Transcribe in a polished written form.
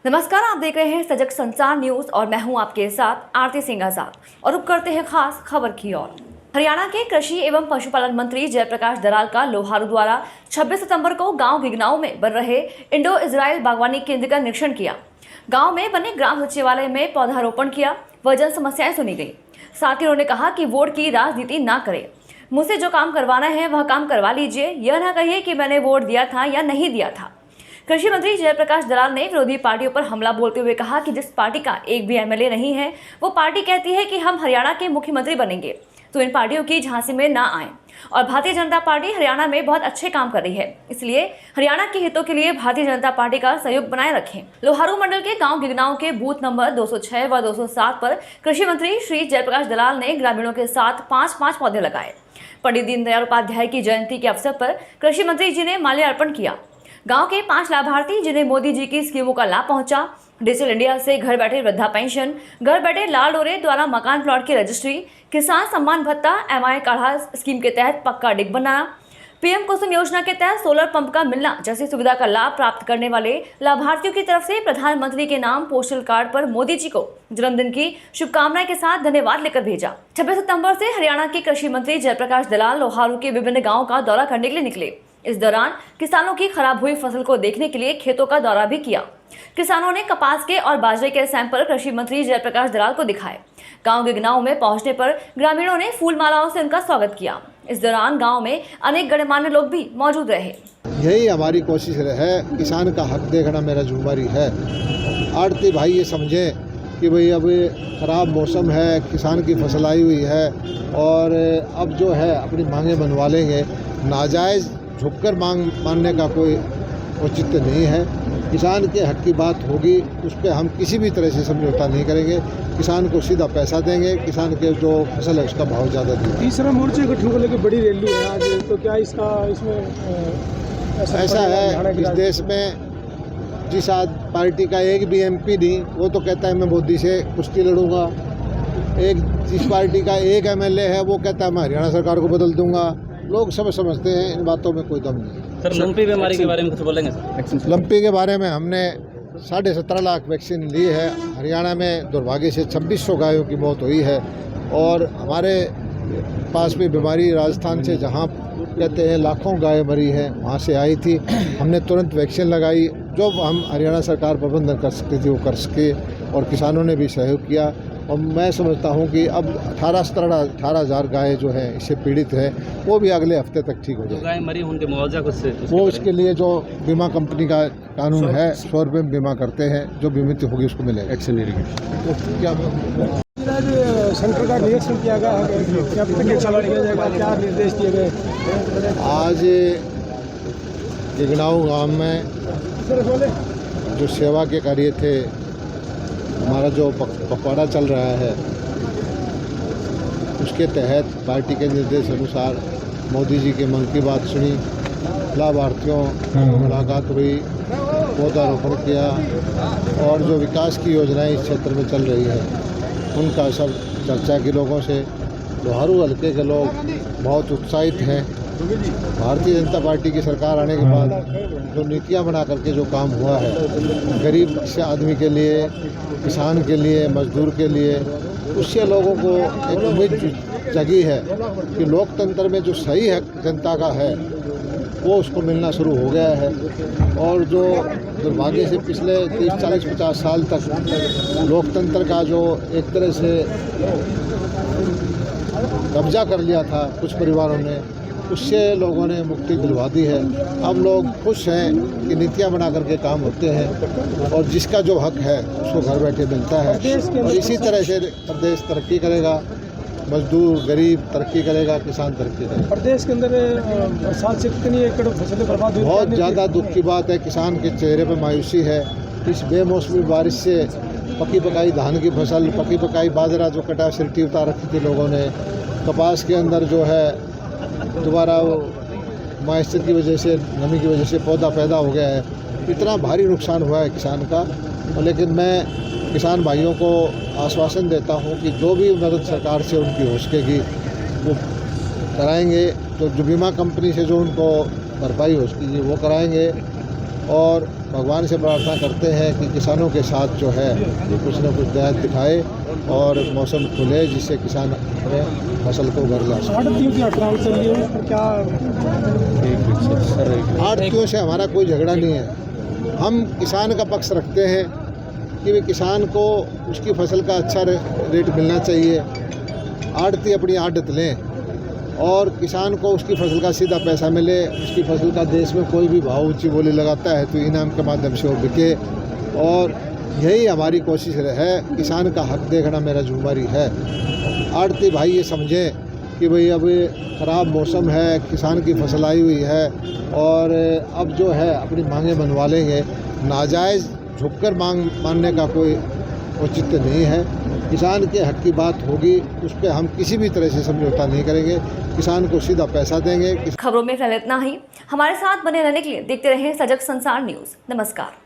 नमस्कार, आप देख रहे हैं सजग संचार न्यूज और मैं हूं आपके साथ आरती सिंह आजाद। और रुक करते हैं खास खबर की ओर। हरियाणा के कृषि एवं पशुपालन मंत्री जयप्रकाश दलाल का लोहारू द्वारा 26 सितंबर को गांव गिगनाऊ में बन रहे इंडो इजराइल बागवानी केंद्र का निरीक्षण किया। गांव में बने ग्राम सचिवालय में पौधारोपण किया व जन समस्याएं सुनी गई। साथ ही उन्होंने कहा कि वोट की राजनीति ना करें, मुझसे जो काम करवाना है वह काम करवा लीजिए, यह ना कहिए कि मैंने वोट दिया था या नहीं दिया था। कृषि मंत्री जयप्रकाश दलाल ने विरोधी पार्टियों पर हमला बोलते हुए कहा कि जिस पार्टी का एक भी एमएलए नहीं है वो पार्टी कहती है कि हम हरियाणा के मुख्यमंत्री बनेंगे, तो इन पार्टियों की झांसी में ना आए। और भारतीय जनता पार्टी हरियाणा में बहुत अच्छे काम कर रही है, इसलिए हरियाणा के हितों के लिए भारतीय जनता पार्टी का सहयोग बनाए रखें। लोहारू मंडल के गांव गिगनाऊ के बूथ नंबर 206 व 207 पर कृषि मंत्री श्री जयप्रकाश दलाल ने ग्रामीणों के साथ 5-5 पौधे लगाए। पंडित दीनदयाल उपाध्याय की जयंती के अवसर पर कृषि मंत्री जी ने माल्यार्पण किया। गांव के 5 लाभार्थी जिन्हें मोदी जी की स्कीमों का लाभ पहुंचा, डिजिटल इंडिया से घर बैठे वृद्धा पेंशन, घर बैठे लाल डोरे द्वारा मकान प्लॉट की रजिस्ट्री, किसान सम्मान भत्ता, एमआई काढ़ा स्कीम के तहत पक्का डिग बनाना, पीएम कुसुम योजना के तहत सोलर पंप का मिलना जैसी सुविधा का लाभ प्राप्त करने वाले लाभार्थियों की तरफ से प्रधानमंत्री के नाम पोस्टल कार्ड पर मोदी जी को जन्मदिन की शुभकामनाएं के साथ धन्यवाद लेकर भेजा। 26 सितंबर से हरियाणा के कृषि मंत्री जयप्रकाश दलाल लोहारू के विभिन्न गाँव का दौरा करने के लिए निकले। इस दौरान किसानों की खराब हुई फसल को देखने के लिए खेतों का दौरा भी किया। किसानों ने कपास के और बाजरे के सैंपल कृषि मंत्री जयप्रकाश दलाल को दिखाए। गांव गिगनाऊ में पहुंचने पर ग्रामीणों ने फूल मालाओं से उनका स्वागत किया। इस दौरान गांव में अनेक गणमान्य लोग भी मौजूद रहे। यही हमारी कोशिश है, किसान का हक देखना मेरा जिम्मेदारी है। आड़ती भाई ये समझे कि भाई अब ख़राब मौसम है, किसान की फसल आई हुई है और अब जो है अपनी मांगे मनवा लेंगे। नाजायज़ झुककर मानने का कोई औचित्य नहीं है। किसान के हक की बात होगी, उस पर हम किसी भी तरह से समझौता नहीं करेंगे। किसान को सीधा पैसा देंगे, किसान के जो फसल है उसका भाव ज़्यादा देंगे। तीसरा मोर्चे गठन को लेकर बड़ी रैली है आज, तो क्या इसमें ऐसा है, इस देश में जिस पार्टी का एक भी एमपी नहीं, वो तो कहता है मैं मोदी से कुश्ती लड़ूंगा। जिस पार्टी का एक एमएलए है वो कहता है मैं हरियाणा सरकार को बदल दूंगा। लोग सब समझते हैं, इन बातों में कोई दम नहीं। सर, लंपी बीमारी के बारे में कुछ बोलेंगे सर? लंपी के बारे में हमने 17.5 लाख वैक्सीन ली है। हरियाणा में दुर्भाग्य से 2600 गायों की मौत हुई है और हमारे पास भी बीमारी राजस्थान से जहां कहते हैं लाखों गाय मरी है, वहां से आई थी। हमने तुरंत वैक्सीन लगाई। जो हम हरियाणा सरकार प्रबंधन कर सकते थे वो कर सके और किसानों ने भी सहयोग किया। और मैं समझता हूं कि अब 18,000 गाय जो है इससे पीड़ित है, वो भी अगले हफ्ते तक ठीक हो जाए। गाय मरी उनके मुआवजा कुछ से वो इसके लिए जो बीमा कंपनी का कानून है 100 रुपये में बीमा करते हैं, जो बीमित होगी उसको मिलेगा। एक्शन लेंगे। तो क्या सेंटर का निरीक्षण किया गया है, क्या किया जाएगा, क्या निर्देश दिए गए? आज गिगनाऊ गांव में जो सेवा के कार्य थे, हमारा जो पखवाड़ा चल रहा है उसके तहत पार्टी के निर्देश अनुसार मोदी जी के मन की बात सुनी, लाभार्थियों मुलाकात हुई, पौधारोपण किया और जो विकास की योजनाएं इस क्षेत्र में चल रही है उनका सब चर्चा की लोगों से। लोहारू हल्के के लोग बहुत उत्साहित हैं। भारतीय जनता पार्टी की सरकार आने के बाद जो नीतियां बना करके जो काम हुआ है, गरीब से आदमी के लिए, किसान के लिए, मजदूर के लिए, उससे लोगों को एक उम्मीद जगी है कि लोकतंत्र में जो सही हक जनता का है वो उसको मिलना शुरू हो गया है। और जो दुर्भाग्य से पिछले 30, 40, 50 साल तक लोकतंत्र का जो एक तरह से कब्जा कर लिया था कुछ परिवारों ने, उससे लोगों ने मुक्ति दिलवा दी है। अब लोग खुश हैं कि नीतियां बना करके काम होते हैं और जिसका जो हक है उसको घर बैठे मिलता है। और इसी तरह से प्रदेश तरक्की करेगा, मजदूर गरीब तरक्की करेगा, किसान तरक्की करेगा। प्रदेश के अंदर बरसात से कितनी एकड़ फसलें बर्बाद हुई? बहुत ज़्यादा दुख की बात है, किसान के चेहरे पर मायूसी है। इस बेमौसमी बारिश से पकी पकाई धान की फसल, पकी पकाई बाजरा जो कटा सिरटी उतार रखी थी लोगों ने, कपास के अंदर जो है दोबारा मॉइस्चर की वजह से, नमी की वजह से पौधा पैदा हो गया है। इतना भारी नुकसान हुआ है किसान का। लेकिन मैं किसान भाइयों को आश्वासन देता हूं कि जो भी मदद सरकार से उनकी हो सकेगी वो कराएंगे। तो जो बीमा कंपनी से जो उनको भरपाई हो सकेगी वो कराएंगे और भगवान से प्रार्थना करते हैं कि किसानों के साथ जो है कुछ न कुछ दया दिखाए और मौसम खुले जिससे किसान अपने फसल को घर ला सकें। आड़तियों की हड़ताल चल रही है पर क्या आड़तियों से हमारा कोई झगड़ा नहीं है। हम किसान का पक्ष रखते हैं कि वे किसान को उसकी फसल का अच्छा रेट मिलना चाहिए। आड़ती अपनी आड़त लें और किसान को उसकी फसल का सीधा पैसा मिले। उसकी फसल का देश में कोई भी भाव ऊंची बोली लगाता है तो इनाम के माध्यम से वो बिके, और यही हमारी कोशिश है। किसान का हक देखना मेरा जिम्मेदारी है। आड़ती भाई ये समझें कि भाई अब ख़राब मौसम है, किसान की फसल आई हुई है और अब जो है अपनी मांगें मनवा लेंगे। नाजायज़ झुककर मांग मानने का कोई औचित्य नहीं है। किसान के हक की बात होगी, उस पर हम किसी भी तरह से समझौता नहीं करेंगे। किसान को सीधा पैसा देंगे। खबरों में फिलहाल इतना ही। हमारे साथ बने रहने के लिए देखते रहें सजग संसार न्यूज़। नमस्कार।